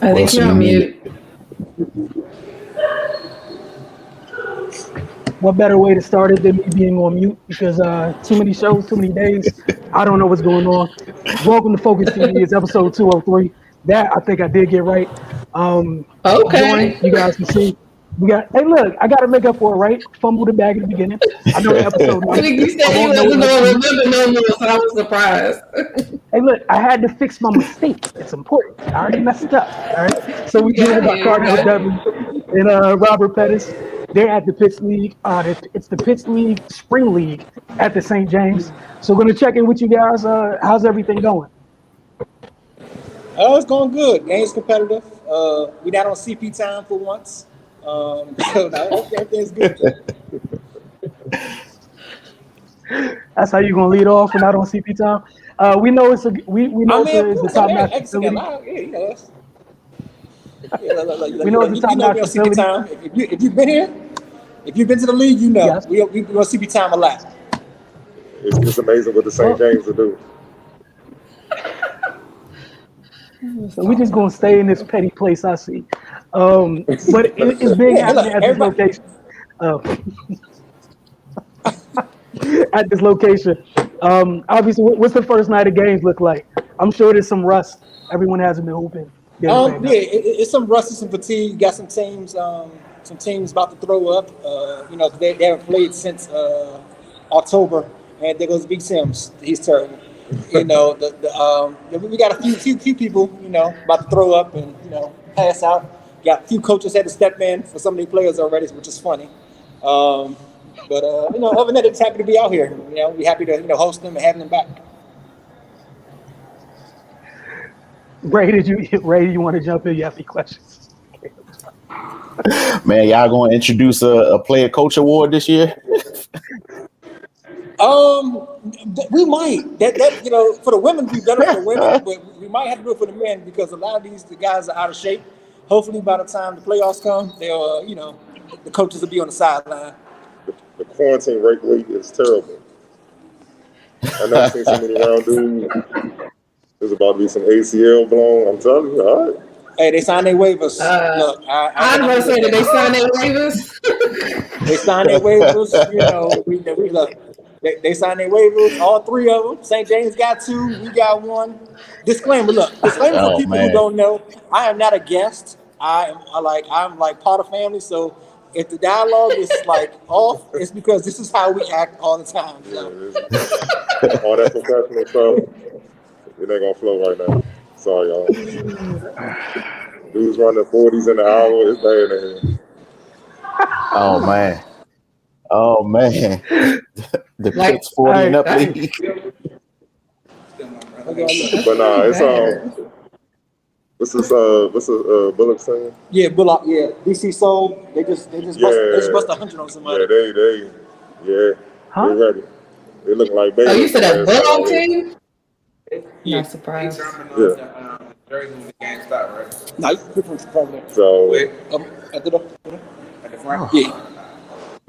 I think you're on mute. What better way to start it than me being on mute? Because too many shows, too many days. I don't know what's going on. Welcome to Focus TV. It's episode 203. That I think I did get right. Okay. You guys can see. Hey, look, I got to make up for it, right? Fumbled the bag at the beginning. I know the episode I number. think you said you wasn't going to remember no more, so I was surprised. Hey, look, I had to fix my mistake. It's important. I already messed up. All right. So we're joined by Cardell and Robert Pettis. They're at the Pitts League. It's the Pitts League Spring League at the St. James. So we're going to check in with you guys. How's everything going? It's going good. Game's competitive. We're not on CP time for once. So no, everything's good. That's how you're going to lead off and not on CP time? We know it's the top notch facility. We know it's the top notch facility. If you've been here, if you've been to the league, you know we on CP time a lot. It's amazing what the St. James will do. So we're just gonna stay in this petty place, I see. But it's big happening at this location. At this location. Obviously, what's the first night of games look like? I'm sure there's some rust. Everyone hasn't been hooping. It's some rust and some fatigue. You got some teams about to throw up. They haven't played since October, and there goes Big Sims. He's terrible. We got a few people, about to throw up and pass out. Got a few coaches had to step in for some of the players already, which is funny. Other than that, it's happy to be out here. We're happy to host them and have them back. Ray, you want to jump in? You have any questions? Man, y'all going to introduce a player coach award this year? We might. That for the women, we've done it for the women, but we might have to do it for the men because a lot of the guys are out of shape. Hopefully, by the time the playoffs come, they'll the coaches will be on the sideline. The quarantine rate is terrible. I never seen so many round dudes. There's about to be some ACL blown. I'm telling you, all right. Hey, they signed their waivers. Look, I was going to say that they signed their waivers. They signed their waivers. We look. They signed their waivers, all three of them. St. James got 2, we got 1. Disclaimer for people who don't know, I am not a guest. I'm like part of family. So if the dialogue is off, it's because this is how we act all the time. So. All that professional stuff, it ain't gonna flow right now. Sorry, y'all. Dudes running 40s in the hour, it's bad in here. Oh man. The Pitts 40 and up league. But nah, it's what's Bullock saying? Yeah, Bullock. Yeah, DC sold. They just bust 100 on somebody. They ready. They look like babies. Oh, you said that Bullock team? Yeah. Not surprised. Yeah. Jersey when the game stopped, right? No, different from there. So at the front. Yeah.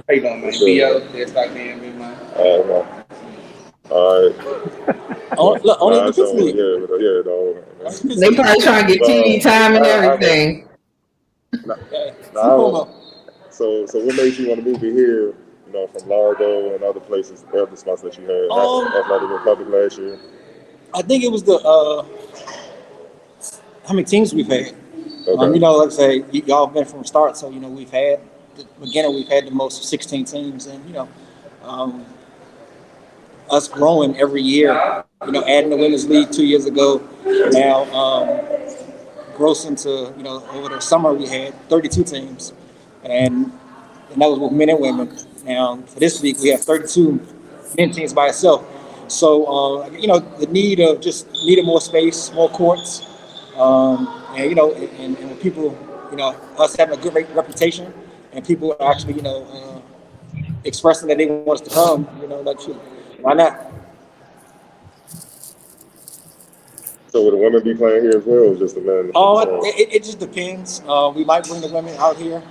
How you doing, man? B.O. There's like being big man. All right. Only in the Pitts League. They probably trying to get TV time and everything. So what made you want to move to here? From Largo and other places, other spots that you had. Athletic Republic last year. I think it was the how many teams we've had. Okay. Like I say, y'all been from the start, so we've had. We've had the most 16 teams, and us growing every year. Adding the women's league 2 years ago. Now, grossing to over the summer we had 32 teams, and that was with men and women. Now for this week we have 32 men teams by itself. So the need of just needing more space, more courts, and when people us having a good reputation. And people are actually, expressing that they want us to come, why not? So would the women be playing here as well, or just the men? It just depends. We might bring the women out here,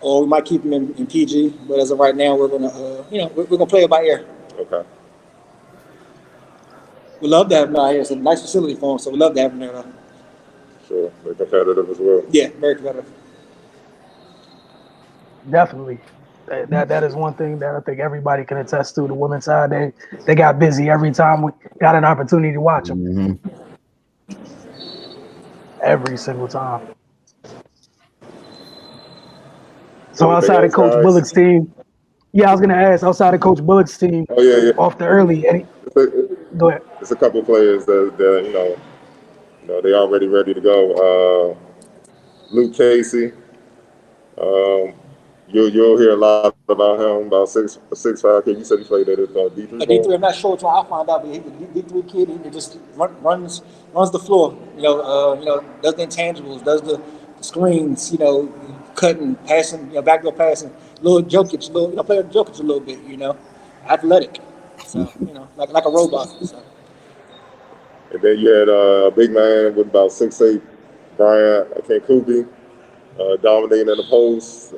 or we might keep them in PG. But as of right now, we're gonna, we're gonna play it by ear. Okay. We love to have them out here. It's a nice facility for them, so we love to have them there. sure. They're competitive as well. Yeah, very competitive. Definitely. That is one thing that I think everybody can attest to. The women's side, they got busy every time we got an opportunity to watch them. Mm-hmm. Every single time. So Anything outside of else, Coach guys? Bullock's team, yeah, I was gonna ask. Outside of Coach Bullock's team, Oh yeah, yeah. off the early, go ahead. It's a couple of players that they already ready to go. Luke Casey. Um, you'll hear a lot about him. About 6'5" kid. You said he played at D3. A D3, I'm not sure which one I'll find out, but he's a D3 kid. He just runs the floor. Does the intangibles, does the screens. Cutting, passing, backdoor passing. Little Jokic, play with Jokic a little bit. Athletic. So like a robot. So. And then you had a big man with about 6'8", Brian Kubi, dominating in the post.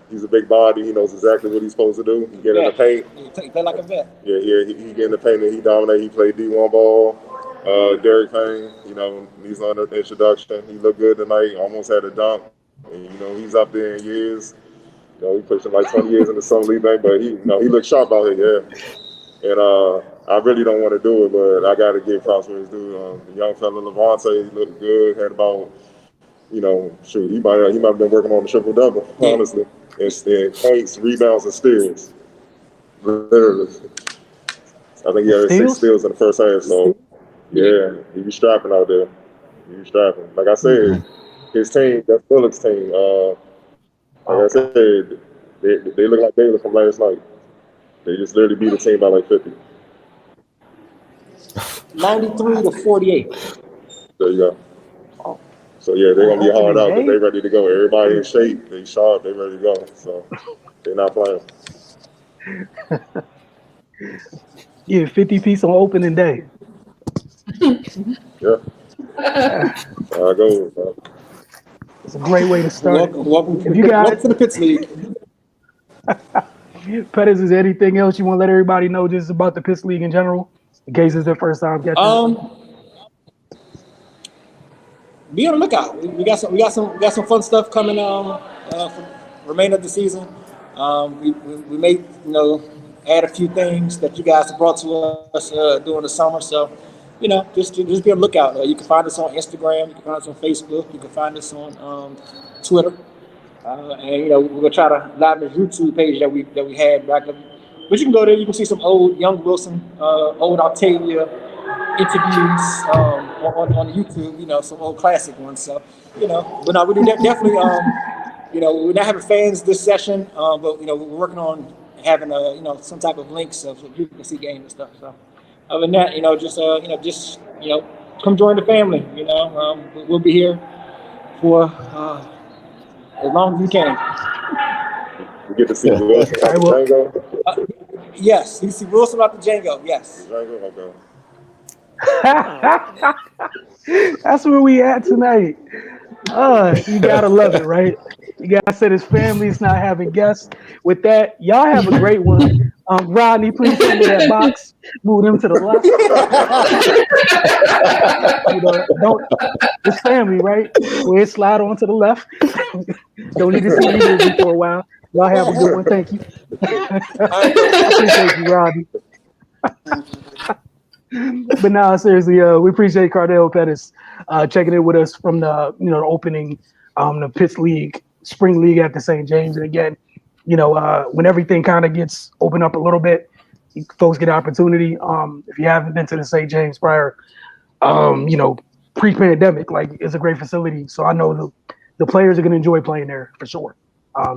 He's a big body. He knows exactly what he's supposed to do. He get in the paint. He play like a vet. Yeah, he get in the paint and he dominate. He played D1 ball. Derrick Payne, he's on the introduction. He looked good tonight. Almost had a dunk. And, he's up there in years. He pushing like 20 years in the summer league thing, but he looks sharp out here. Yeah. And I really don't want to do it, but I got to give props for his dude. The young fella Levante, he looked good. Had about, he might have been working on the triple double, honestly. And points, rebounds, and steals. Literally. I think he had 6 steals in the first half. So yeah, he be strapping out there. He be strapping. Like I said, his team, that's Bullock's team. Like I said, they look like Baylor from last night. They just literally beat the team by like 50. 93 to 48. There you go. So yeah, they're gonna be hard out because they ready to go. Everybody in shape, they sharp, they ready to go. So they're not playing. Yeah, 50-piece on opening day. Yeah. So I go. It's a great way to start. Welcome If you guys, welcome to the Pitts League. Pettis, is there anything else you want to let everybody know just about the Pitts League in general, in case it's their first time catching? Be on the lookout. We got some fun stuff coming for remainder of the season. We may add a few things that you guys have brought to us during the summer. So just be on the lookout. You can find us on Instagram. You can find us on Facebook. You can find us on Twitter. And we're gonna try to live the YouTube page that we had back up. But you can go there. You can see some old Young Wilson, old Octavia interviews on YouTube. Some old classic ones. So but no, we do definitely. We're not having fans this session, but we're working on having some type of links so people can see games and stuff. So other than that, just come join the family. We'll be here for as long as you can. We get to see Wilson out the Django. Yes, you see Wilson out the Django. Yes. Django, Okay. That's where we at tonight. You gotta love it, right? You gotta say this family's not having guests. With that, y'all have a great one. Rodney, please send me that box. Move them to the left. It's family, right? Go ahead, slide on to the left. Don't need to see you moving for a while. Y'all have a good one. Thank you. I appreciate you, Rodney. But no, seriously, we appreciate Cardell Pettis checking in with us from the the opening the Pitts League Spring League at the St. James. And again, when everything kind of gets opened up a little bit, folks get an opportunity. If you haven't been to the St. James prior, pre-pandemic, like it's a great facility. So I know the players are going to enjoy playing there for sure.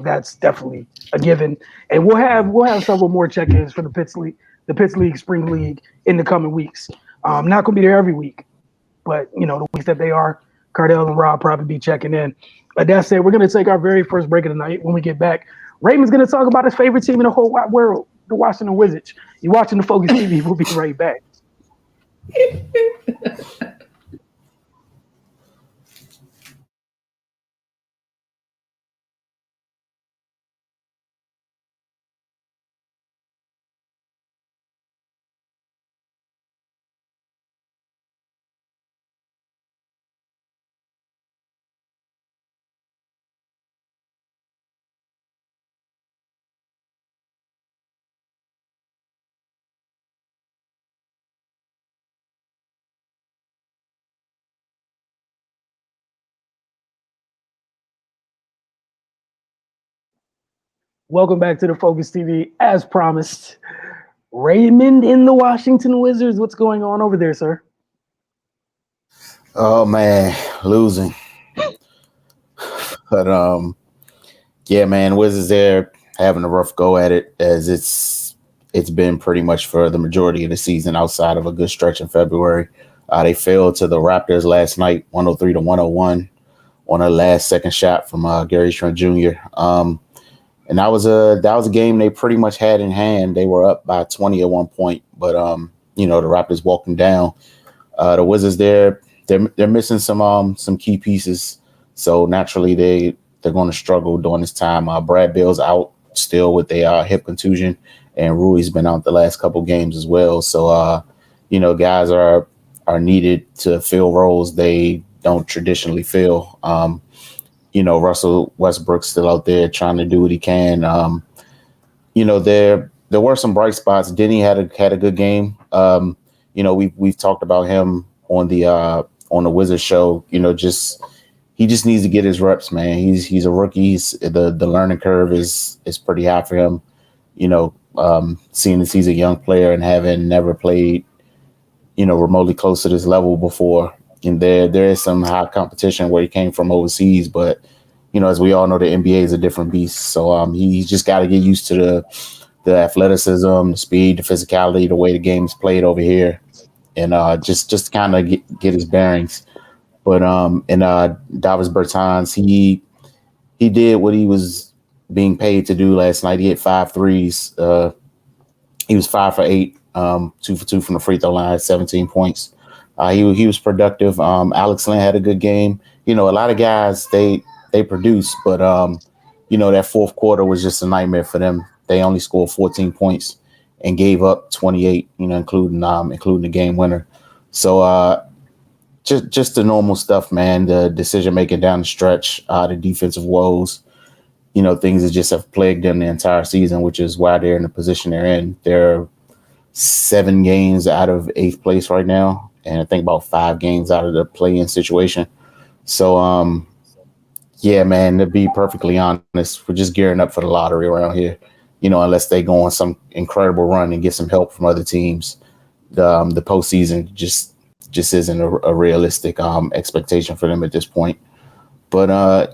That's definitely a given. And we'll have several more check-ins for the Pitts League Spring League in the coming weeks. Not going to be there every week, but the weeks that they are, Cardell and Rob probably be checking in. But that said, we're going to take our very first break of the night. When we get back, Raymond's going to talk about his favorite team in the whole wide world, the Washington Wizards. You're watching the Focus TV. We'll be right back. Welcome back to the Focus TV, as promised. Raymond in the Washington Wizards. What's going on over there, sir? Oh man, losing. But yeah, man, Wizards there having a rough go at it, as it's been pretty much for the majority of the season outside of a good stretch in February. They fell to the Raptors last night, 103-101, on a last second shot from Gary Trent Jr. And that was a game they pretty much had in hand. They were up by 20 at one point, but the Raptors walked them down. The Wizards they're missing some key pieces, so naturally they're going to struggle during this time. Brad Bill's out still with a hip contusion, and Rui's been out the last couple games as well. So guys are needed to fill roles they don't traditionally fill. Russell Westbrook's still out there trying to do what he can. There were some bright spots. Denny had a good game. We've talked about him on the Wizards show. He just needs to get his reps, man. He's a rookie. The learning curve is pretty high for him. Seeing as he's a young player and having never played, remotely close to this level before. And there is some high competition where he came from overseas, but as we all know, the NBA is a different beast. So he's just got to get used to the athleticism, the speed, the physicality, the way the game's played over here, and just kind of get his bearings. But Davos Bertons, he did what he was being paid to do last night. He hit 5 threes. He was 5 for 8, 2 for 2 from the free throw line, 17 points. He was productive. Alex Len had a good game. A lot of guys they produce, but that fourth quarter was just a nightmare for them. They only scored 14 points and gave up 28, including the game winner. So just the normal stuff, man. The decision making down the stretch, the defensive woes, things that just have plagued them the entire season, which is why they're in the position they're in. They're 7 games out of 8th place right now, and I think about 5 games out of the play-in situation. So, yeah, man, to be perfectly honest, we're just gearing up for the lottery around here, unless they go on some incredible run and get some help from other teams. The postseason just isn't a realistic expectation for them at this point. But,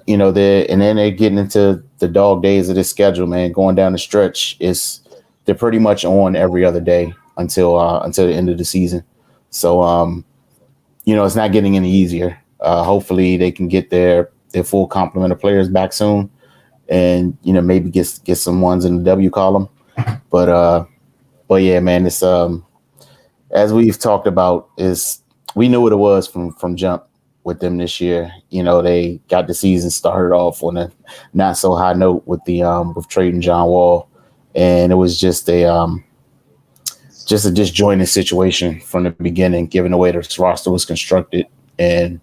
they're getting into the dog days of this schedule, man. Going down the stretch, they're pretty much on every other day until the end of the season. So, it's not getting any easier. Hopefully they can get their full complement of players back soon, and maybe get some ones in the W column. But yeah, man, it's as we've talked about, we knew what it was from jump with them this year. They got the season started off on a not so high note with with trading John Wall, and it was just a disjointed situation from the beginning, given the way this roster was constructed and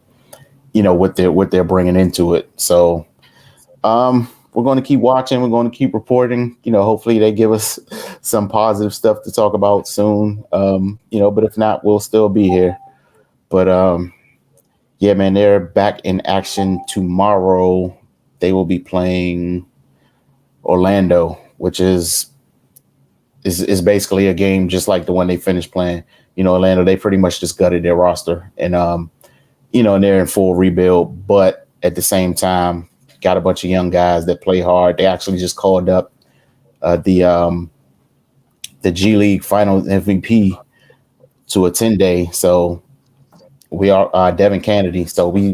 what they're bringing into it. So we're going to keep watching. We're going to keep reporting. Hopefully they give us some positive stuff to talk about soon. But if not, we'll still be here. But yeah, man, they're back in action tomorrow. They will be playing Orlando, which is basically a game just like the one they finished playing. Orlando, they pretty much just gutted their roster, and and they're in full rebuild, but at the same time got a bunch of young guys that play hard. They actually just called up the G League Final MVP to a 10-day. So we are Devin Kennedy. So we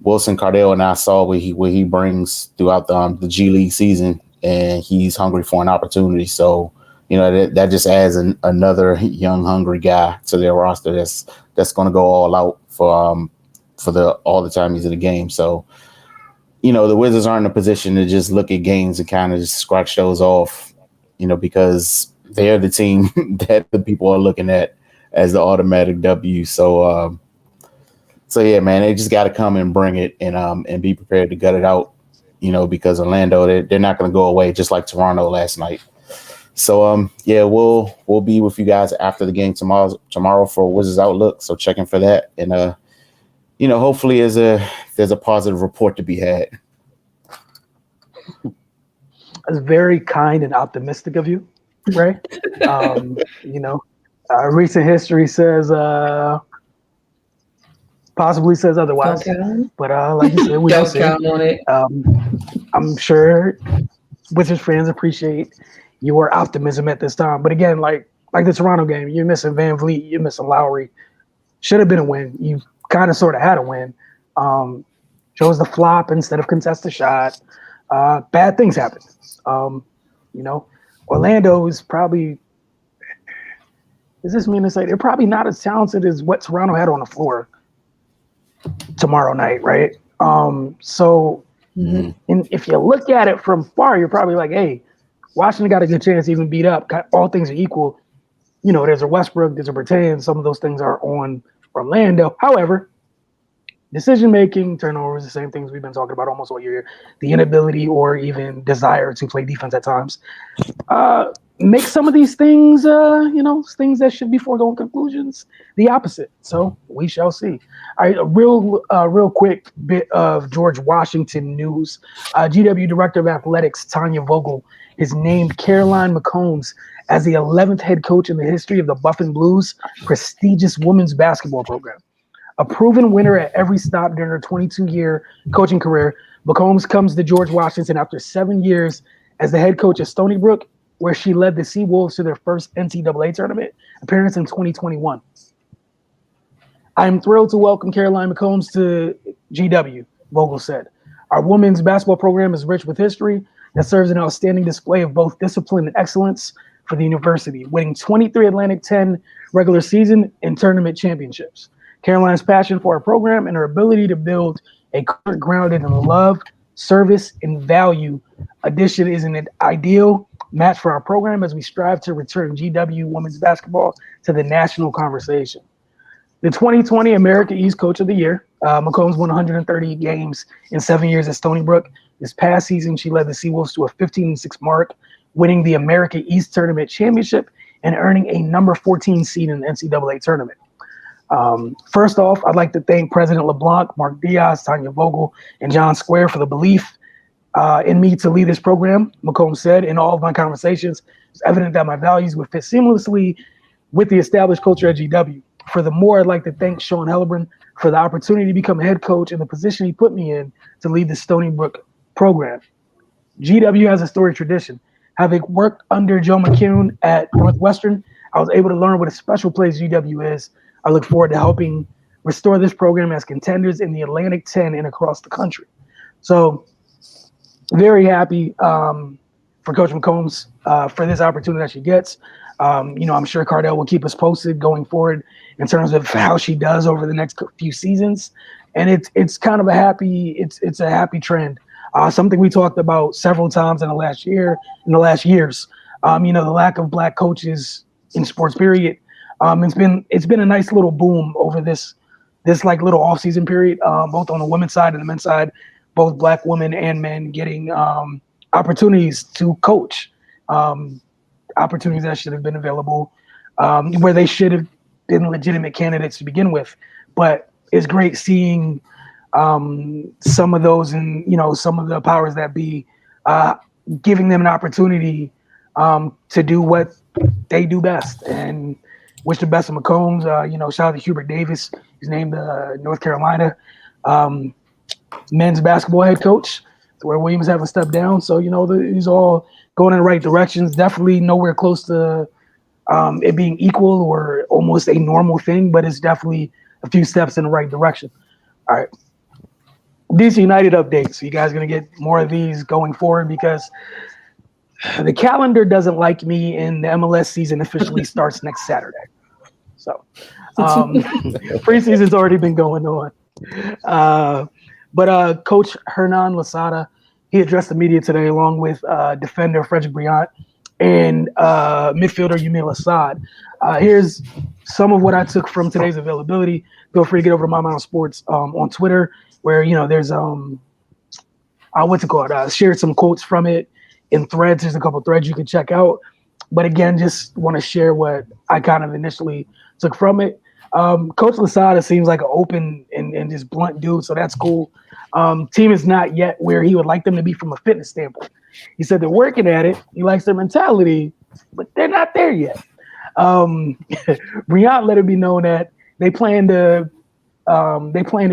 Wilson Cardell and I saw what he brings throughout the G League season, and he's hungry for an opportunity. So that just adds another young, hungry guy to their roster that's going to go all out for all the time he's in the game. So, the Wizards aren't in a position to just look at games and kind of just scratch those off, because they're the team that the people are looking at as the automatic W. So yeah, man, they just got to come and bring it and be prepared to gut it out, because Orlando, they're not going to go away just like Toronto last night. So yeah, we'll be with you guys after the game tomorrow for Wizards Outlook. So check in for that, and hopefully there's a positive report to be had. That's very kind and optimistic of you, Ray. Recent history says possibly says otherwise. But like you said, we don't see. Count on it. I'm sure Wizards fans appreciate your optimism at this time. But again, like the Toronto game, you're missing Van Vliet, you're missing Lowry. Should have been a win. You kind of sort of had a win. Chose the flop instead of contest the shot. Bad things happen. Orlando is probably. Does this mean to say they're probably not as talented as what Toronto had on the floor tomorrow night, right? And if you look at it from far, you're probably like, hey, Washington got a good chance to even beat up. All things are equal. There's a Westbrook, there's a Bertans. Some of those things are on Orlando. However, decision-making, turnovers, the same things we've been talking about almost all year. The inability or even desire to play defense at times. Make some of these things, things that should be foregone conclusions, the opposite. So we shall see. All right, a real quick bit of George Washington news. GW Director of Athletics Tanya Vogel has named Caroline McCombs as the 11th head coach in the history of the Buffin Blues' prestigious women's basketball program. A proven winner at every stop during her 22-year coaching career, McCombs comes to George Washington after 7 years as the head coach of Stony Brook, where she led the Seawolves to their first NCAA tournament appearance in 2021. I'm thrilled to welcome Caroline McCombs to GW, Vogel said. Our women's basketball program is rich with history that serves an outstanding display of both discipline and excellence for the university, winning 23 Atlantic 10 regular season and tournament championships. Caroline's passion for our program and her ability to build a culture grounded in love, service, and value addition is an ideal match for our program as we strive to return GW women's basketball to the national conversation. The 2020 America East Coach of the Year, McCombs won 130 games in 7 years at Stony Brook. This past season, she led the Seawolves to a 15-6 mark, winning the America East Tournament Championship and earning a number 14 seed in the NCAA tournament. First off, I'd like to thank President LeBlanc, Mark Diaz, Tanya Vogel, and John Square for the belief in me to lead this program. McCombs said, in all of my conversations, it's evident that my values would fit seamlessly with the established culture at GW. Furthermore, I'd like to thank Sean Hellebrand for the opportunity to become head coach and the position he put me in to lead the Stony Brook program. GW has a storied tradition. Having worked under Joe McCune at Northwestern, I was able to learn what a special place GW is. I look forward to helping restore this program as contenders in the Atlantic 10 and across the country. So very happy for Coach McCombs for this opportunity that she gets. I'm sure Cardell will keep us posted going forward in terms of how she does over the next few seasons. And it's kind of a happy trend. Something we talked about several times in the last years. The lack of black coaches in sports, period. It's been a nice little boom over this like little off-season period, both on the women's side and the men's side, both black women and men getting opportunities to coach, opportunities that should have been available, where they should have been legitimate candidates to begin with. But it's great seeing some of those and, some of the powers that be giving them an opportunity to do what they do best. And wish the best of McCombs. Shout out to Hubert Davis. He's named North Carolina men's basketball head coach, where Williams haven't stepped down. So, these all going in the right directions. Definitely nowhere close to it being equal or almost a normal thing, but it's definitely a few steps in the right direction. All right. DC United updates. You guys are going to get more of these going forward because the calendar doesn't like me, and the MLS season officially starts next Saturday. So preseason's already been going on. But Coach Hernan Losada, he addressed the media today along with defender Frederick Briant and midfielder Yamil Assad. Here's some of what I took from today's availability. Feel free to get over to My Mind Sports on Twitter, where there's shared some quotes from it in threads. There's a couple threads you can check out. But again, just want to share what I kind of initially took from it. Coach Losada seems like an open and just blunt dude, so that's cool. Team is not yet where he would like them to be from a fitness standpoint. He said they're working at it. He likes their mentality, but they're not there yet. Briant let it be known that they plan to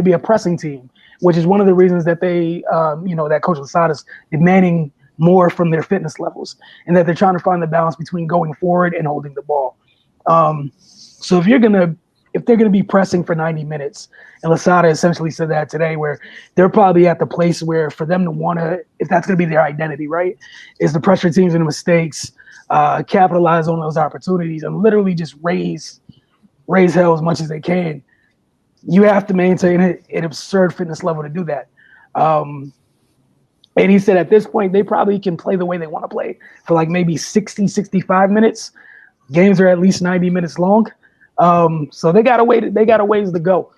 be a pressing team, which is one of the reasons that that Coach Losada's demanding more from their fitness levels, and that they're trying to find the balance between going forward and holding the ball. So if they're gonna be pressing for 90 minutes, and Losada essentially said that today, where they're probably at the place where for them to want to, if that's gonna be their identity, right, is to pressure teams into mistakes, capitalize on those opportunities, and literally just raise hell as much as they can. You have to maintain an absurd fitness level to do that. And he said at this point, they probably can play the way they want to play for like maybe 60, 65 minutes. Games are at least 90 minutes long. So they got a ways to go.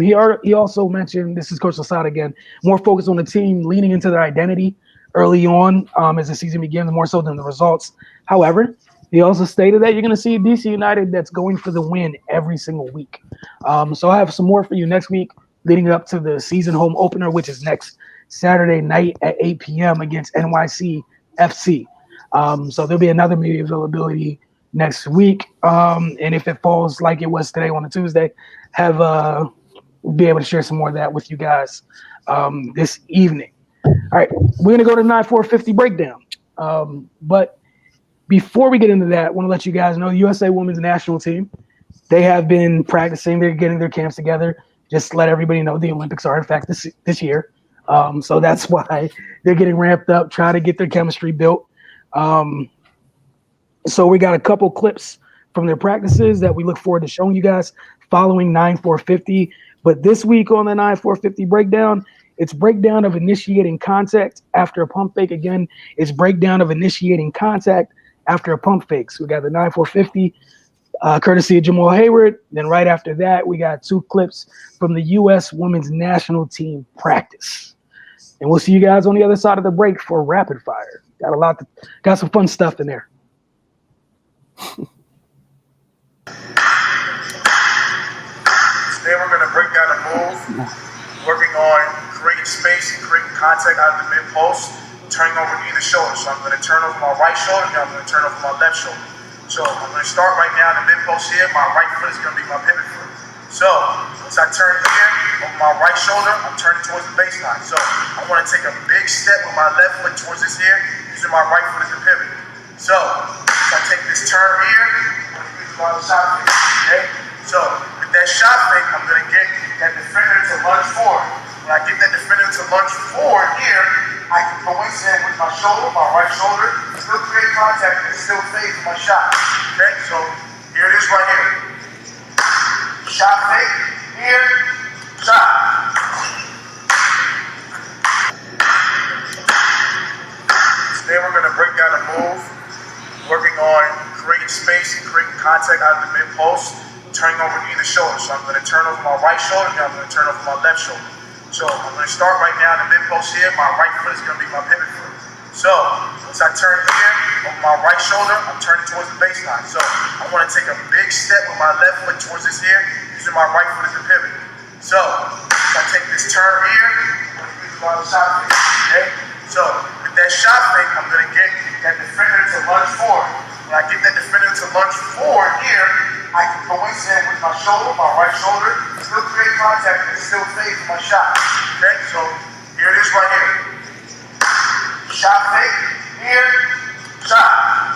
He also mentioned, this is Coach Losada again, more focus on the team leaning into their identity early on as the season begins, more so than the results. However, he also stated that you're going to see DC United that's going for the win every single week. So I have some more for you next week leading up to the season home opener, which is next Saturday night at 8 p.m. against NYC FC. So there'll be another media availability next week. And if it falls like it was today on a Tuesday, be able to share some more of that with you guys this evening. All right, we're going to go to 9-4-50 breakdown. But before we get into that, I want to let you guys know the USA Women's National Team, they have been practicing. They're getting their camps together. Just let everybody know the Olympics are, in fact, this year. So that's why they're getting ramped up, trying to get their chemistry built. So we got a couple clips from their practices that we look forward to showing you guys following 9-4-50. But this week on the 9-4-50 breakdown, it's breakdown of initiating contact after a pump fake. Again, it's breakdown of initiating contact after a pump fake. So we got the 9-4-50, courtesy of Jamal Hayward. Then right after that, we got two clips from the U.S. Women's National Team practice. And we'll see you guys on the other side of the break for rapid fire. Got some fun stuff in there. Today we're going to break down a move, working on creating space and creating contact out of the mid-post, turning over either shoulder. So I'm going to turn over my right shoulder, and I'm going to turn over my left shoulder. So I'm going to start right now in the mid-post here. My right foot is going to be my pivot foot. So once I turn here, over my right shoulder, I'm turning towards the baseline. So I want to take a big step with my left foot towards this here, using my right foot as the pivot. So I take this turn here, I'm going to use my shot fake, okay? So with that shot fake, I'm going to get that defender to lunge forward. When I get that defender to lunge forward here, I can coincident with my shoulder, my right shoulder, still create contact and still fade for my shot. Okay, so here it is right here. Shot fake, here, shot. Today we're going to break down a move, working on creating space and creating contact out of the mid-post, turning over either shoulder. So I'm going to turn over my right shoulder, and I'm going to turn over my left shoulder. So I'm going to start right now in the mid-post here. My right foot is going to be my pivot foot. So once I turn here, over my right shoulder, I'm turning towards the baseline. So I want to take a big step with my left foot towards this here, using my right foot as the pivot. So I take this turn here, I'm going to use my shot fake, okay? So with that shot fake, I'm going to get that defender to lunge forward. When I get that defender to lunge forward here, I can coincident with my shoulder, my right shoulder, still create contact and still fade for my shot. Okay, so here it is right here. Shot fake, here, shot.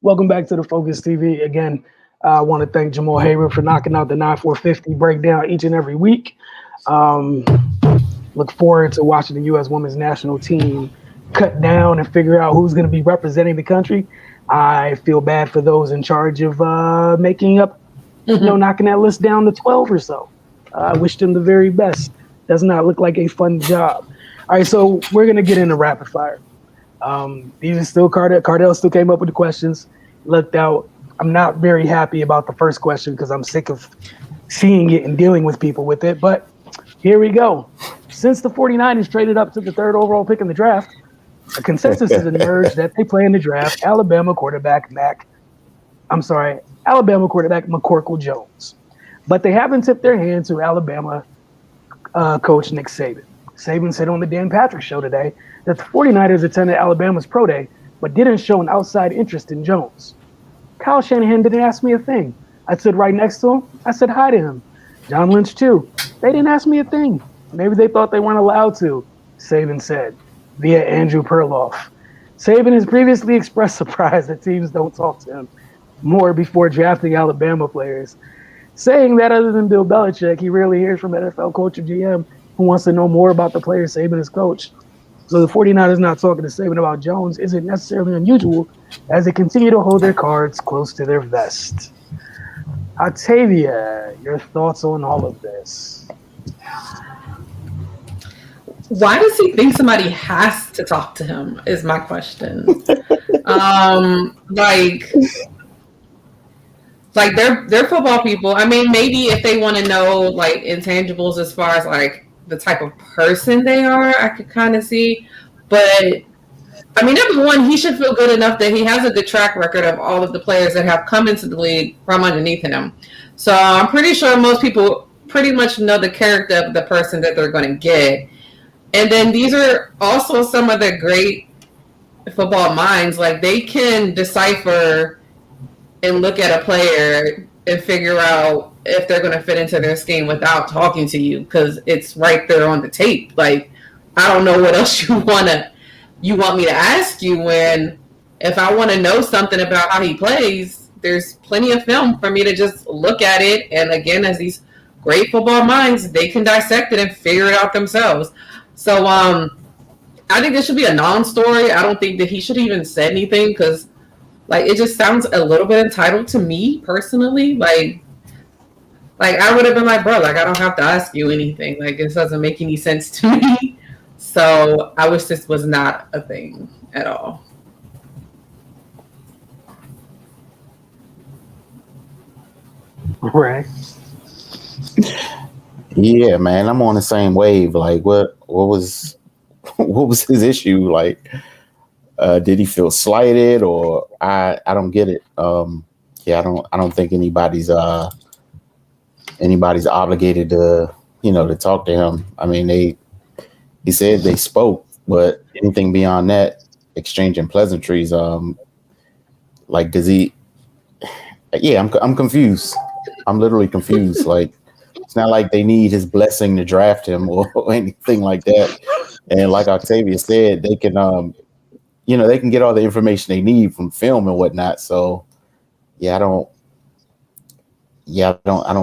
Welcome back to the Focus TV. Again, I want to thank Jamal Hayward for knocking out the 9-4-50 breakdown each and every week. Look forward to watching the U.S. Women's National Team cut down and figure out who's going to be representing the country. I feel bad for those in charge of making up, knocking that list down to 12 or so. I wish them the very best. Does not look like a fun job. All right, so we're going to get into rapid fire. These are still Cardell still came up with the questions, looked out. I'm not very happy about the first question because I'm sick of seeing it and dealing with people with it. But here we go. Since the 49ers traded up to the 3rd overall pick in the draft, a consensus has emerged that they play in the draft Alabama quarterback McCorkle Jones. But they haven't tipped their hand to Alabama coach Nick Saban. Saban said on the Dan Patrick Show today that the 49ers attended Alabama's pro day, but didn't show an outside interest in Jones. Kyle Shanahan didn't ask me a thing. I stood right next to him. I said hi to him. John Lynch, too. They didn't ask me a thing. Maybe they thought they weren't allowed to, Saban said, via Andrew Perloff. Saban has previously expressed surprise that teams don't talk to him more before drafting Alabama players, saying that other than Bill Belichick, he rarely hears from NFL coach or GM who wants to know more about the players Saban has coached. So the 49ers not talking to Saban about Jones isn't necessarily unusual as they continue to hold their cards close to their vest. Octavia, your thoughts on all of this? Why does he think somebody has to talk to him is my question. Like they're football people. I mean, maybe if they want to know like intangibles as far as like the type of person they are, I could kind of see. But I mean, number one, he should feel good enough that he has a good track record of all of the players that have come into the league from underneath him. So I'm pretty sure most people pretty much know the character of the person that they're going to get. And then these are also some of the great football minds. Like they can decipher and look at a player and figure out if they're going to fit into their scheme without talking to you because it's right there on the tape. Like, I don't know what else you want me to ask you when if I want to know something about how he plays, there's plenty of film for me to just look at it. And again, as these great football minds, they can dissect it and figure it out themselves. So I think this should be a non-story. I don't think that he should even say anything because like it just sounds a little bit entitled to me personally. Like I would have been like, bro, like I don't have to ask you anything. Like this doesn't make any sense to me. So I wish this was not a thing at all. Right. Yeah, man, I'm on the same wave. Like, what was his issue? Like, did he feel slighted, or I don't get it. Yeah, I don't think anybody's obligated to to talk to him. I mean, he said they spoke, but anything beyond that, exchanging pleasantries. Like, does he? Yeah, I'm confused. I'm literally confused. Like, it's not like they need his blessing to draft him or anything like that. And like Octavia said, they can, they can get all the information they need from film and whatnot. So, yeah, I don't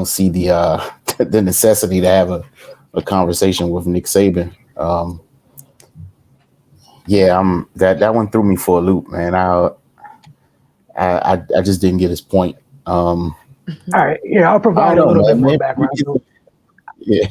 see the the necessity to have a conversation with Nick Saban. That one threw me for a loop, man. I just didn't get his point. All right, yeah, I'll provide a little bit more background. Yeah,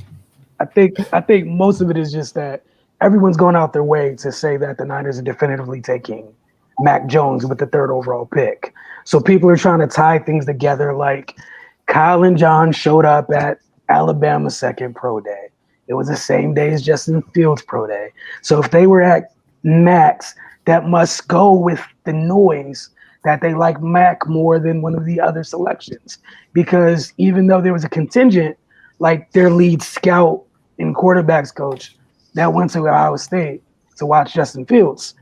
I think most of it is just that everyone's going out their way to say that the Niners are definitively taking Mac Jones with the 3rd overall pick. So people are trying to tie things together like Kyle and John showed up at Alabama's 2nd pro day. It was the same day as Justin Fields' pro day. So if they were at Mac's, that must go with the noise that they like Mac more than one of the other selections. Because even though there was a contingent, like their lead scout and quarterbacks coach that went to Ohio State to watch Justin Fields,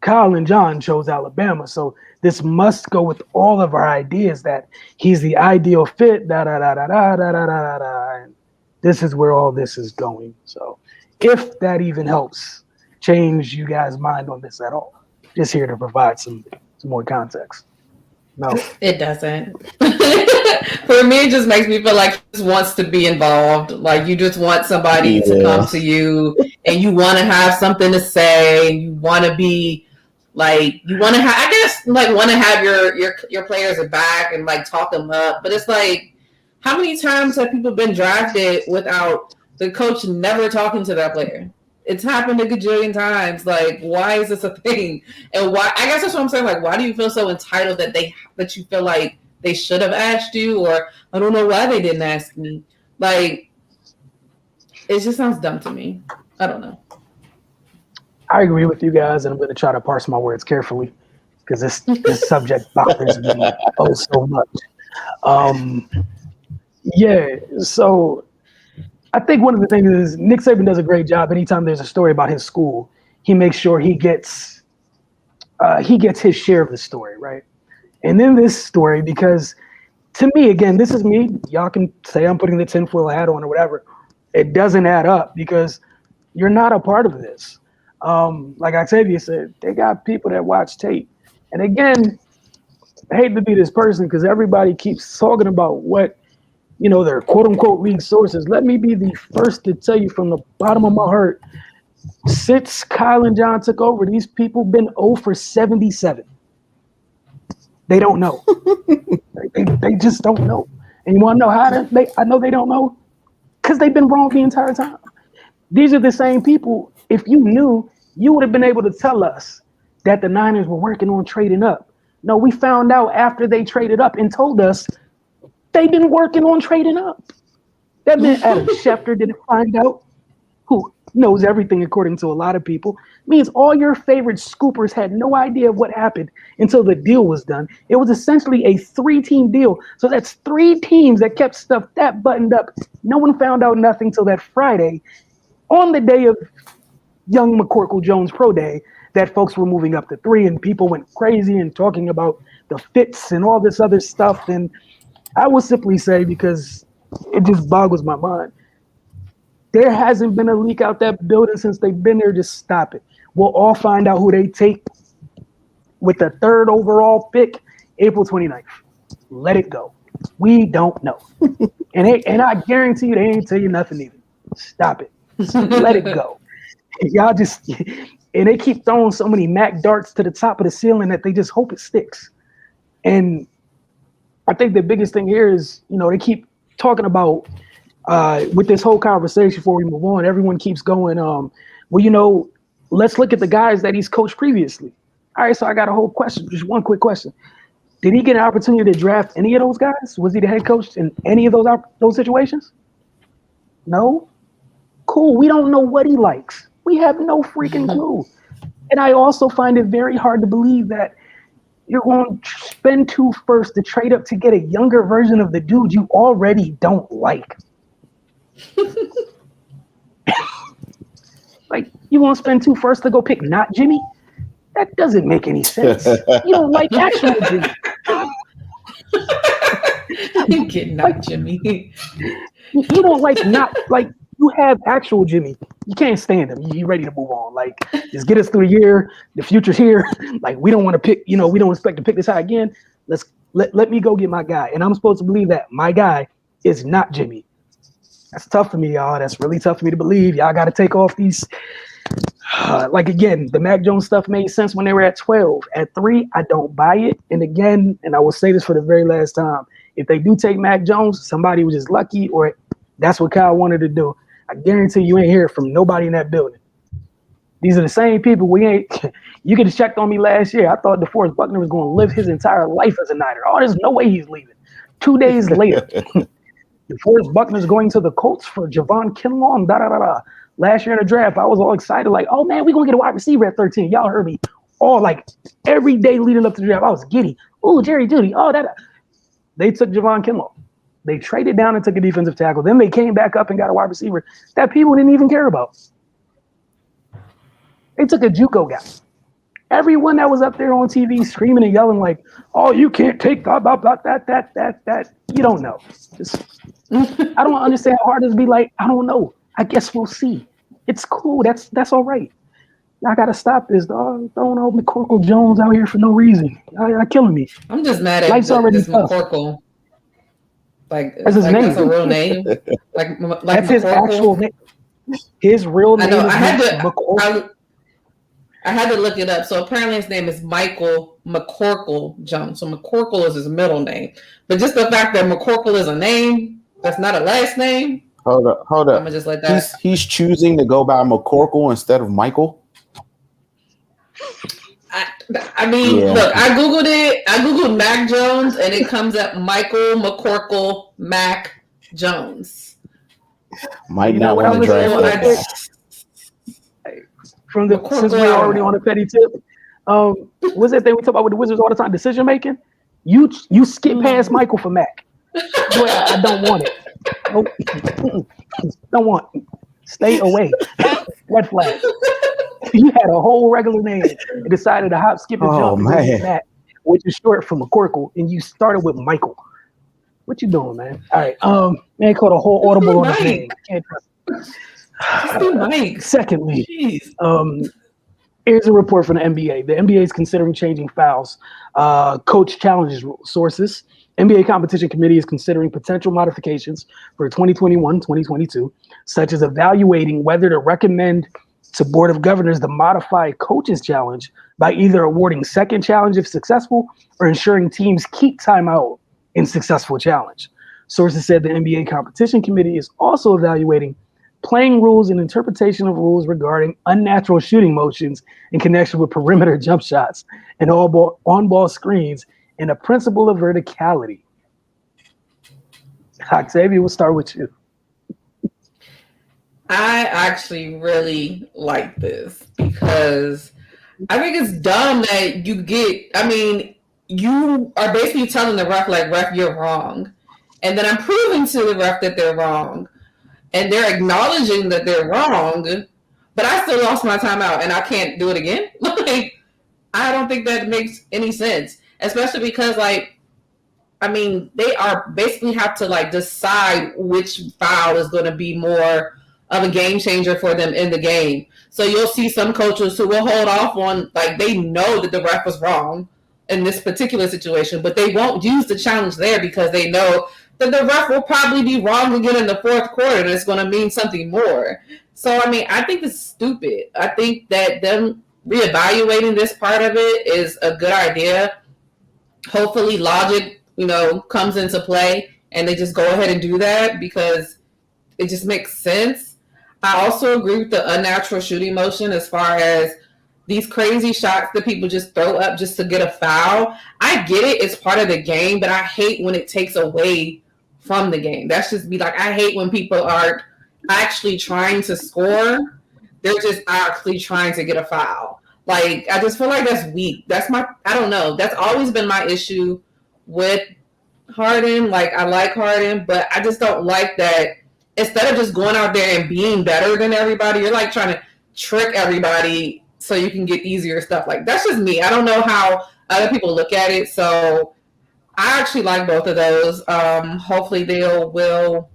Kyle and John chose Alabama. So this must go with all of our ideas that he's the ideal fit, and this is where all this is going. So if that even helps change you guys' mind on this at all, just here to provide some more context. No. It doesn't. For me, it just makes me feel like he just wants to be involved. Like you just want somebody to come to you, and you want to have something to say, and you want to be like you want to have. I guess like want to have your players back and like talk them up. But it's like, how many times have people been drafted without the coach never talking to that player? It's happened a gajillion times. Like, why is this a thing? And why? I guess that's what I'm saying. Like, why do you feel so entitled that you feel like they should have asked you, or I don't know why they didn't ask me. Like, it just sounds dumb to me. I don't know. I agree with you guys, and I'm going to try to parse my words carefully because this subject bothers me so much. Yeah, so I think one of the things is Nick Saban does a great job. Anytime there's a story about his school, he makes sure he gets his share of the story, right? And in this story, because to me, again, this is me. Y'all can say I'm putting the tinfoil hat on or whatever. It doesn't add up because you're not a part of this. Like Octavia said, they got people that watch tape. And again, I hate to be this person because everybody keeps talking about what, their quote unquote league sources. Let me be the first to tell you from the bottom of my heart, since Kyle and John took over, these people been 0 for 77. They don't know. they just don't know. And you want to know how I know they don't know? Because they've been wrong the entire time. These are the same people. If you knew, you would have been able to tell us that the Niners were working on trading up. No, we found out after they traded up and told us they've been working on trading up. That meant Adam Schefter didn't find out, who knows everything according to a lot of people. Means all your favorite scoopers had no idea what happened until the deal was done. It was essentially a 3-team deal. So that's 3 teams that kept stuff that buttoned up. No one found out nothing till that Friday on the day of young McCorkle Jones Pro Day that folks were moving up to 3 and people went crazy and talking about the fits and all this other stuff. And I will simply say, because it just boggles my mind, there hasn't been a leak out that building since they've been there. Just stop it. We'll all find out who they take with the 3rd overall pick, April 29th. Let it go. We don't know. and I guarantee you they ain't tell you nothing either. Stop it. Just let it go. Y'all just, and they keep throwing so many Mac darts to the top of the ceiling that they just hope it sticks. And I think the biggest thing here is, they keep talking about, with this whole conversation before we move on, everyone keeps going, let's look at the guys that he's coached previously. All right, so I got a whole question, just one quick question. Did he get an opportunity to draft any of those guys? Was he the head coach in any of those situations? No? Cool, we don't know what he likes. We have no freaking clue. And I also find it very hard to believe that you're going to spend 2 firsts to trade up to get a younger version of the dude you already don't like. Like, you want to spend 2 firsts to go pick not Jimmy? That doesn't make any sense. You don't like actual Jimmy. You get not Jimmy. You don't like you have actual Jimmy. You can't stand him. You ready to move on. Like, just get us through the year. The future's here. Like, we don't want to pick, we don't expect to pick this high again. Let me go get my guy. And I'm supposed to believe that my guy is not Jimmy. That's tough for me, y'all. That's really tough for me to believe. Y'all got to take off these. Again, the Mac Jones stuff made sense when they were at 12. At 3, I don't buy it. And again, and I will say this for the very last time, if they do take Mac Jones, somebody was just lucky, or that's what Kyle wanted to do. I guarantee you ain't hear from nobody in that building. These are the same people you could have checked on me last year. I thought DeForest Buckner was going to live his entire life as a Niner. Oh, there's no way he's leaving. 2 days later, DeForest Buckner's going to the Colts for Javon Kinlaw, Last year in the draft, I was all excited, like, oh man, we're going to get a wide receiver at 13. Y'all heard me. All every day leading up to the draft, I was giddy. Oh, Jerry Jeudy. Oh, that. They took Javon Kinlaw. They traded down and took a defensive tackle. Then they came back up and got a wide receiver that people didn't even care about. They took a JUCO guy. Everyone that was up there on TV screaming and yelling like, oh, you can't take that. You don't know. I don't understand how hard it is to be like, I don't know. I guess we'll see. It's cool. That's all right. I gotta stop this, dog. Throwing old McCorkle Jones out here for no reason. Y'all killing me. I'm just mad at Life's already this tough. McCorkle. That's his name. That's a real name. Like That's his McCorkle. actual name. His real name I know. is McCorkle. I had to look it up. So apparently his name is Michael McCorkle Jones. So McCorkle is his middle name. But just the fact that McCorkle is a name, that's not a last name. Hold up. I'm gonna just let that. He's choosing to go by McCorkle instead of Michael. I mean, look, I Googled it. I Googled Mac Jones, and it comes up Michael McCorkle Mac Jones. Might not want to draft that. Since we're already on a petty tip, what's that thing we talk about with the Wizards all the time? Decision making. You skip past Michael for Mac. I don't want it. Nope. Don't want it. Stay away. Red flag. You had a whole regular name and decided to hop, skip, and jump and go with Mac, which is short for McCorkle, and you started with Michael. What you doing, man? All right. Man called a whole audible on his name. Can't trust it. Secondly, here's a report from the NBA. The NBA is considering changing fouls. Coach challenges rules. Sources. NBA Competition Committee is considering potential modifications for 2021-2022, such as evaluating whether to recommend to Board of Governors to modify coach's challenge by either awarding second challenge if successful or ensuring teams keep timeout in successful challenge. Sources said the NBA Competition Committee is also evaluating playing rules and interpretation of rules regarding unnatural shooting motions in connection with perimeter jump shots and on-ball screens and a principle of verticality. Octavia, we'll start with you. I actually really like this because I think it's dumb that you are basically telling the ref, like, ref, you're wrong. And then I'm proving to the ref that they're wrong. And they're acknowledging that they're wrong, but I still lost my timeout and I can't do it again. Like, I don't think that makes any sense, especially because, like, I mean, they are basically have to, like, decide which foul is going to be more of a game changer for them in the game. So you'll see some coaches who will hold off on, like, they know that the ref was wrong in this particular situation, but they won't use the challenge there because they know that the ref will probably be wrong again in the fourth quarter and it's going to mean something more. So, I mean, I think it's stupid. I think that them reevaluating this part of it is a good idea. Hopefully logic, comes into play and they just go ahead and do that because it just makes sense. I also agree with the unnatural shooting motion as far as these crazy shots that people just throw up just to get a foul. I get it. It's part of the game, but I hate when it takes away from the game. That's just me. Like, I hate when people are actually trying to score. They're just actually trying to get a foul. Like, I just feel like that's weak. I don't know. That's always been my issue with Harden. Like, I like Harden, but I just don't like that instead of just going out there and being better than everybody, you're like trying to trick everybody so you can get easier stuff. Like, that's just me. I don't know how other people look at it. So I actually like both of those. Hopefully will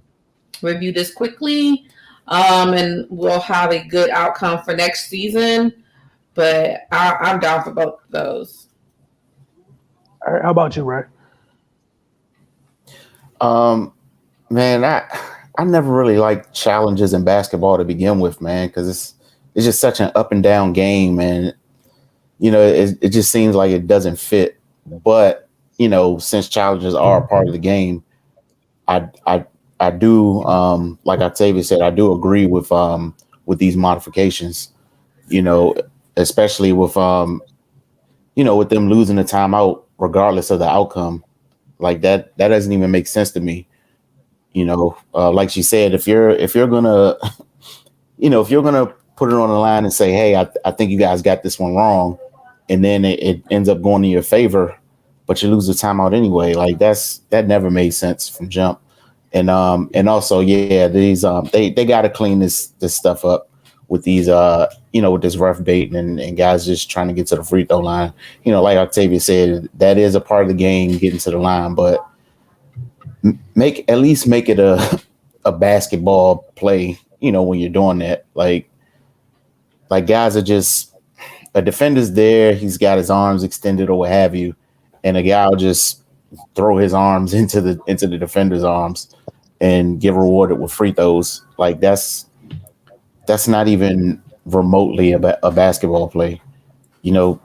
review this quickly and we'll have a good outcome for next season. But I'm down for both of those. All right, how about you, Ray? Man, I never really liked challenges in basketball to begin with, man, because it's just such an up and down game, and it just seems like it doesn't fit. But since challenges are a part of the game, I do like Octavia said, I do agree with these modifications. Especially with with them losing the timeout regardless of the outcome, like that doesn't even make sense to me. Like she said, if you're gonna put it on the line and say, hey, I think you guys got this one wrong, and then it ends up going in your favor, but you lose the timeout anyway. Like that never made sense from jump. And also, yeah, these they got to clean this stuff up with these with this ref bait and guys just trying to get to the free throw line. Like Octavia said, that is a part of the game, getting to the line, but make it a basketball play, when you're doing that. Like guys are just a defender's there, he's got his arms extended or what have you, and a guy will just throw his arms into the defender's arms and get rewarded with free throws. Like that's not even remotely a basketball play. You know,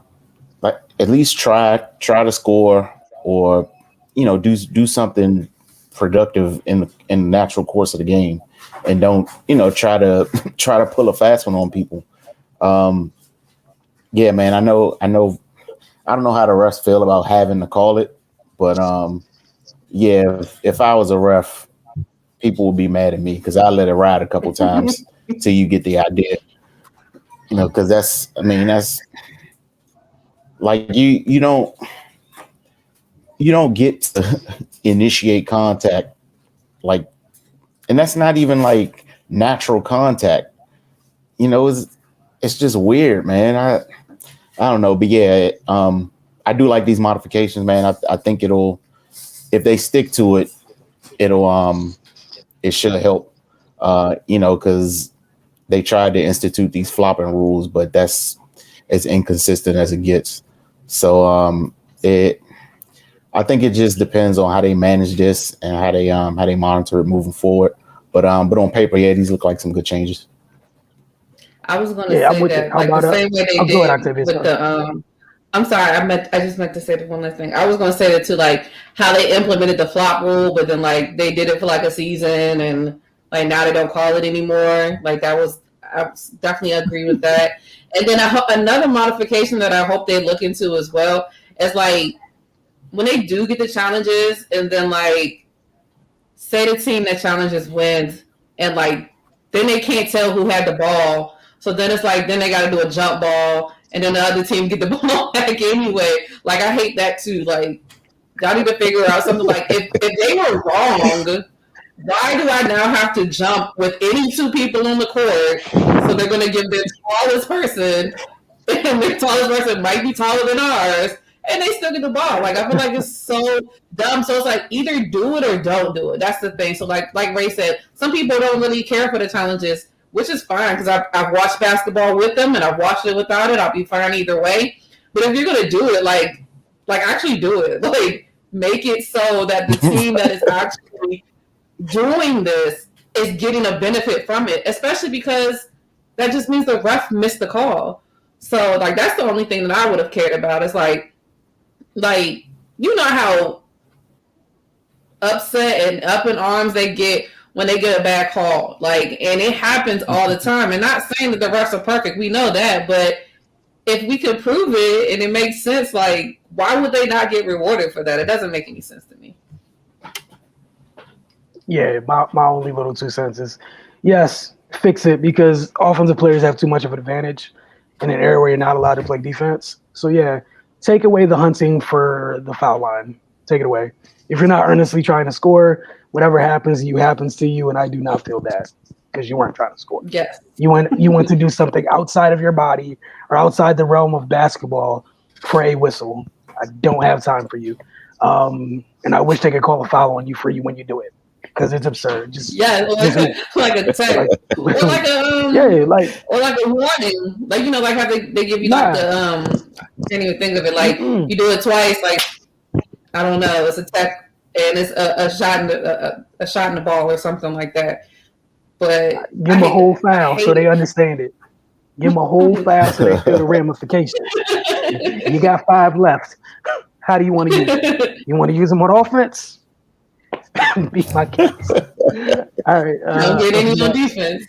like at least try to score or do something productive in the natural course of the game, and don't try to pull a fast one on people. Yeah, man, I know. I don't know how the refs feel about having to call it, but yeah, if I was a ref, people would be mad at me because I let it ride a couple times till you get the idea. Because that's like you don't get to initiate contact, like, and that's not even like natural contact. It's just weird, man. I don't know, but yeah, I do like these modifications, man. I think if they stick to it, it should help. Because they tried to institute these flopping rules, but that's as inconsistent as it gets. So I think it just depends on how they manage this and how they monitor it moving forward. But on paper, yeah, these look like some good changes. I was going to say that, like the same way they did Octavia, with the I'm sorry, I just meant to say the one last thing. I was going to say that too, like how they implemented the flop rule, but then like they did it for like a season, and like now they don't call it anymore. Like I definitely agree with that. And then another modification that I hope they look into as well is like when they do get the challenges, and then like say the team that challenges wins, and like then they can't tell who had the ball. So then it's like, then they got to do a jump ball, and then the other team get the ball back anyway. Like, I hate that too. Like, y'all need to figure out something like, if they were wrong, why do I now have to jump with any two people on the court? So they're going to give their tallest person, and their tallest person might be taller than ours, and they still get the ball. Like, I feel like it's so dumb. So it's like, either do it or don't do it. That's the thing. So like Ray said, some people don't really care for the challenges, which is fine because I've watched basketball with them and I've watched it without it. I'll be fine either way. But if you're gonna do it, like actually do it. Like make it so that the team that is actually doing this is getting a benefit from it, especially because that just means the ref missed the call. So like that's the only thing that I would have cared about. Is like you know how upset and up in arms they get when they get a bad call, like, and it happens all the time. And not saying that the refs are perfect, we know that, but if we could prove it and it makes sense, like, why would they not get rewarded for that? It doesn't make any sense to me. Yeah, my only little 2 cents is, yes, fix it, because offensive players have too much of an advantage in an area where you're not allowed to play defense. So yeah, take away the hunting for the foul line. Take it away. If you're not earnestly trying to score, whatever happens to you, and I do not feel bad because you weren't trying to score. Yes. You went to do something outside of your body or outside the realm of basketball for a whistle. I don't have time for you. And I wish they could call a foul on you for you when you do it, because it's absurd. Like a tech, or like a or like a warning, like like how they give you like the I can't even think of it. Like you do it twice, like I don't know, it's a tech. And it's a shot in the ball or something like that. But give them a whole foul so they understand it. Give them a whole foul so they feel the ramifications. You got 5 left. How do you want to use it? You want to use them on offense? Beat my case. All right. Don't get any on defense.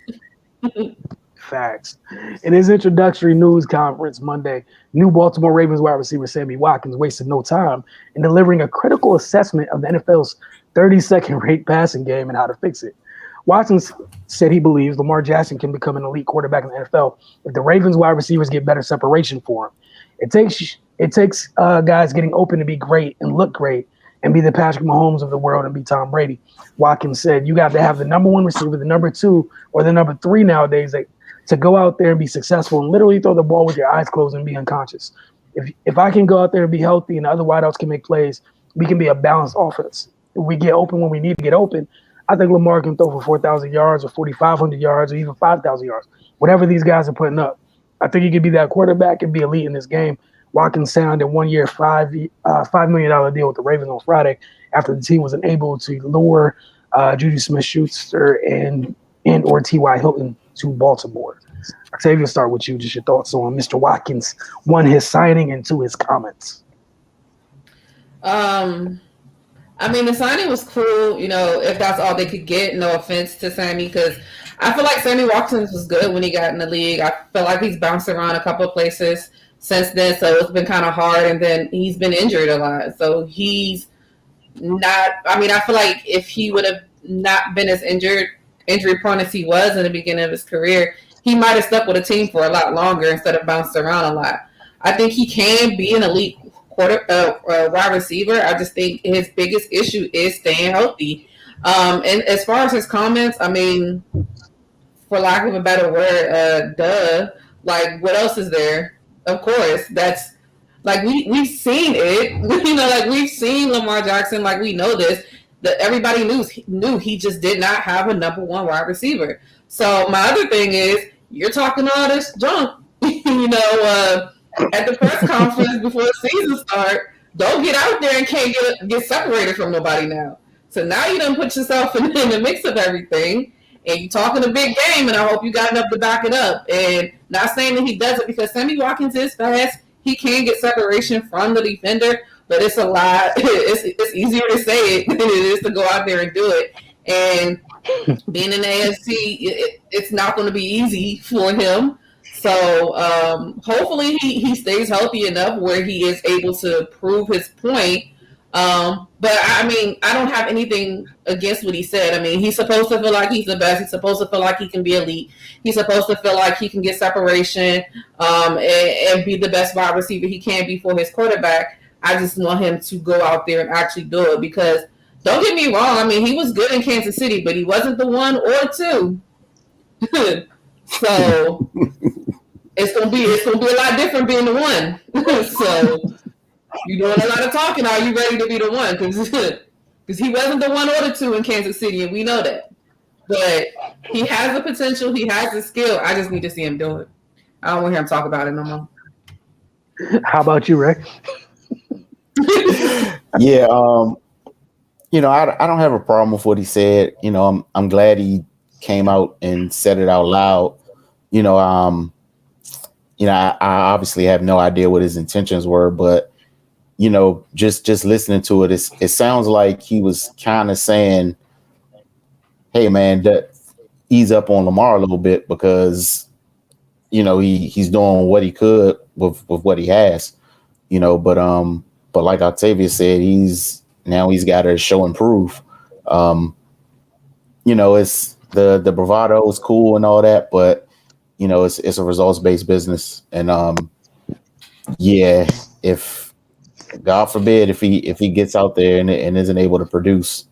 Facts. In his introductory news conference Monday, new Baltimore Ravens wide receiver Sammy Watkins wasted no time in delivering a critical assessment of the NFL's 32nd rate passing game and how to fix it. Watkins said he believes Lamar Jackson can become an elite quarterback in the NFL if the Ravens wide receivers get better separation for him. It takes guys getting open to be great and look great and be the Patrick Mahomes of the world and be Tom Brady. Watkins said you got to have the number 1 receiver, the number 2, or the number 3 nowadays to go out there and be successful and literally throw the ball with your eyes closed and be unconscious. If I can go out there and be healthy and the other wideouts can make plays, we can be a balanced offense. If we get open when we need to get open, I think Lamar can throw for 4,000 yards or 4,500 yards or even 5,000 yards, whatever these guys are putting up. I think he could be that quarterback and be elite in this game. Watkins signed a 1 year, $5 million deal with the Ravens on Friday after the team was unable to lure Juju Smith-Schuster and or T.Y. Hilton to Baltimore. Octavia, start with you. Just your thoughts on Mr. Watkins, one, his signing, and two, his comments. I mean, the signing was cool, you know, if that's all they could get. No offense to Sammy, because I feel like Sammy Watkins was good when he got in the league. I feel like he's bounced around a couple of places since then, so it's been kind of hard. And then he's been injured a lot, so he's not. I mean, I feel like if he would have not been as injury prone as he was in the beginning of his career, he might have stuck with a team for a lot longer instead of bouncing around a lot. I think he can be an elite wide receiver. I just think his biggest issue is staying healthy. And as far as his comments, I mean, for lack of a better word, like what else is there? Of course, that's like we've seen it. You know, like we've seen Lamar Jackson. Like we know this. That everybody knew he just did not have a number one wide receiver. So my other thing is, you're talking all this junk. You know. At the press conference before the season start, don't get out there and can't get separated from nobody now. So now you done put yourself in the mix of everything, and you talking a big game, and I hope you got enough to back it up. And not saying that he does it, because Sammy Watkins is fast. He can get separation from the defender, but it's a lot. It's easier to say it than it is to go out there and do it. And being in the AFC, it's not going to be easy for him. So hopefully he stays healthy enough where he is able to prove his point. But I mean, I don't have anything against what he said. I mean, he's supposed to feel like he's the best. He's supposed to feel like he can be elite. He's supposed to feel like he can get separation and be the best wide receiver he can be for his quarterback. I just want him to go out there and actually do it, because don't get me wrong. I mean, he was good in Kansas City, but he wasn't the one or two. So it's gonna be a lot different being the one. So you're doing a lot of talking. Are you ready to be the one? Because he wasn't the one or the two in Kansas City, and we know that. But he has the potential. He has the skill. I just need to see him do it. I don't want to hear him talk about it no more. How about you, Rick? Yeah, you know, I don't have a problem with what he said. You know, I'm glad he came out and said it out loud. You know, I obviously have no idea what his intentions were, but you know, just listening to it, it sounds like he was kind of saying, "Hey, man, ease up on Lamar a little bit, because you know he's doing what he could with what he has." You know, but like Octavia said, he's got to show and prove. You know, it's the bravado is cool and all that, but you know, it's a results-based business. And yeah, if God forbid if he gets out there and isn't able to produce,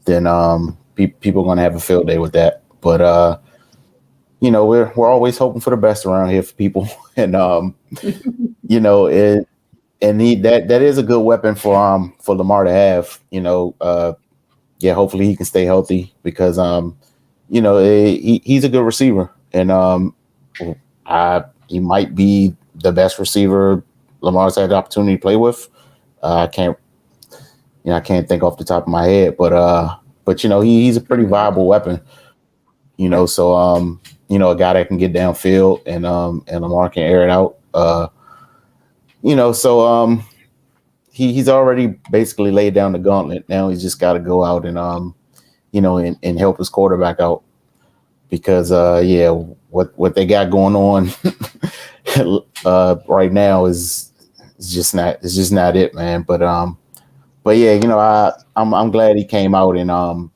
then people are going to have a field day with that. But you know, we're always hoping for the best around here for people. And you know, that is a good weapon for Lamar to have. You know, yeah, hopefully he can stay healthy, because you know, he's a good receiver, and he might be the best receiver Lamar's had the opportunity to play with. I can't think off the top of my head, but you know, he's a pretty viable weapon. You know, so you know, a guy that can get downfield and Lamar can air it out. You know, so he's already basically laid down the gauntlet. Now he's just got to go out and you know, and help his quarterback out, because yeah, what they got going on right now is just not it, man. But yeah, you know, I'm glad he came out and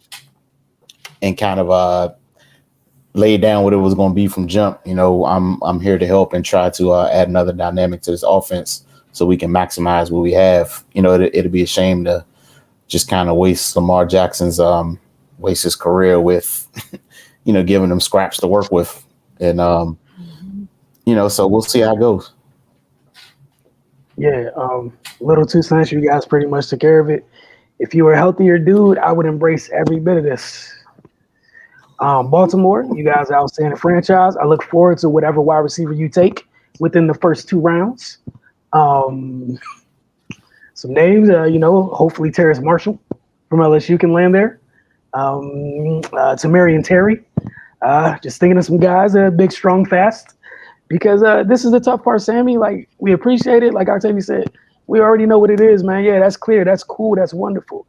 kind of laid down what it was going to be from jump. You know, I'm here to help and try to add another dynamic to this offense so we can maximize what we have. You know, it'd be a shame to just kind of waste Lamar Jackson's waste his career with, you know, giving him scraps to work with. And, you know, so we'll see how it goes. Yeah, little 2 cents, you guys pretty much took care of it. If you were a healthier dude, I would embrace every bit of this. Baltimore, you guys are outstanding franchise. I look forward to whatever wide receiver you take. within the first 2 rounds. Some names, hopefully Terrace Marshall from LSU can land there. Tamarian Terry. Just thinking of some guys that are big, strong, fast. Because this is the tough part, Sammy. Like, we appreciate it. Like Octavia said, we already know what it is, man. Yeah, that's clear. That's cool. That's wonderful.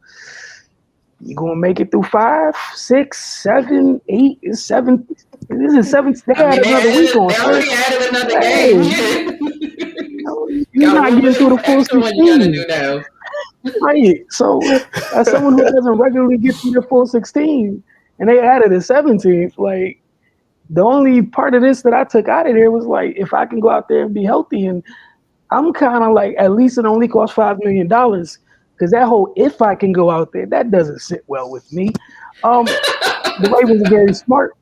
You gonna make it through 5, 6, 7, 8, 7. This is 7. They added another week on. They already added another game. You're not getting through the full 16. Right. So, as someone who doesn't regularly get through the full 16, and they added a 17th, like, the only part of this that I took out of there was like, if I can go out there and be healthy, and I'm kind of like, at least it only costs $5 million, because that whole if I can go out there, that doesn't sit well with me. The Ravens are very smart.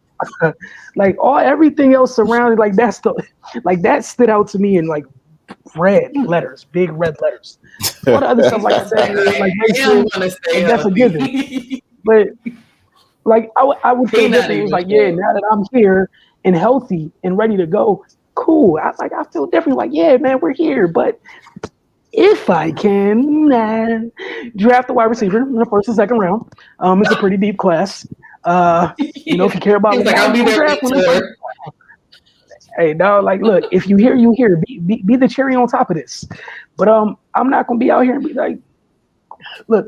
Like everything else surrounding, like that stood out to me in like red letters, big red letters. All the other stuff, like I said, like that's a given. But like I would feel that things like, yeah, now that I'm here and healthy and ready to go, cool. I feel different. Like, yeah, man, we're here. But if I can draft a wide receiver in the first and second round, it's a pretty deep class. If you care about like, I'll be there. Hey, dog, like, look, if you hear, you hear. Be the cherry on top of this. But I'm not gonna be out here and be like, look,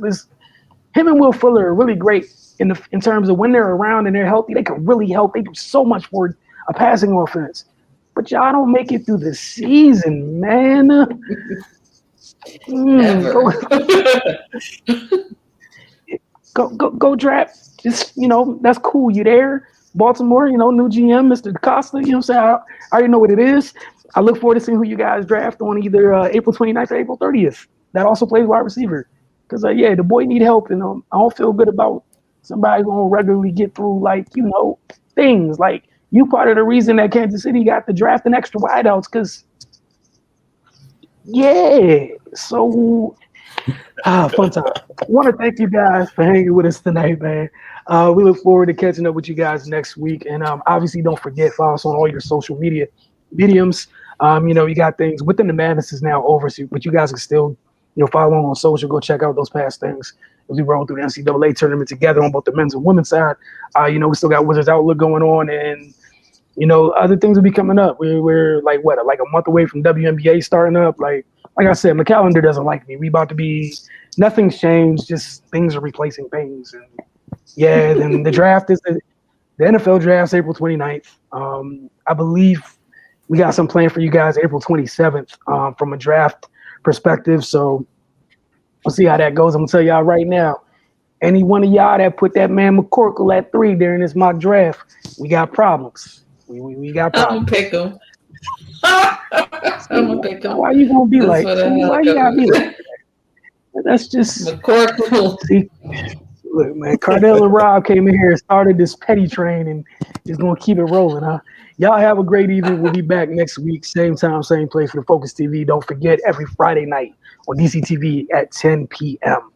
him and Will Fuller are really great in terms of when they're around and they're healthy, they can really help. They do so much for a passing offense. But y'all don't make it through the season, man. Go draft. Just, that's cool. You there. Baltimore, new GM, Mr. DaCosta, you know what I'm saying? I already know what it is. I look forward to seeing who you guys draft on either April 29th or April 30th. That also plays wide receiver. Because, the boy need help, and I don't feel good about somebody going to regularly get through, things. Like, you part of the reason that Kansas City got to draft an extra wideouts because, so fun time. I want to thank you guys for hanging with us tonight, man. We look forward to catching up with you guys next week. And obviously, don't forget, follow us on all your social media mediums. You got things within the madness is now over, but you guys can still, follow on social. Go check out those past things as we roll through the NCAA tournament together on both the men's and women's side. We still got Wizards Outlook going on, and other things will be coming up. We're like a month away from WNBA starting up. Like I said, my calendar doesn't like me. We about to be, nothing's changed. Just things are replacing things. And then the draft is the NFL draft's April 29th. I believe we got some planned for you guys April 27th from a draft perspective. So we'll see how that goes. I'm gonna tell y'all right now. Any one of y'all that put that man McCorkle at 3 during this mock draft, we got problems. We got problems. I'm gonna pick him. I'm gonna pick him. Why you gonna be like? Why you gotta be like? That's just McCorkle. See, look, man, Cardell and Rob came in here and started this petty train and is gonna keep it rolling, huh? Y'all have a great evening. We'll be back next week, same time, same place for the Focus TV. Don't forget, every Friday night on DCTV at 10 p.m.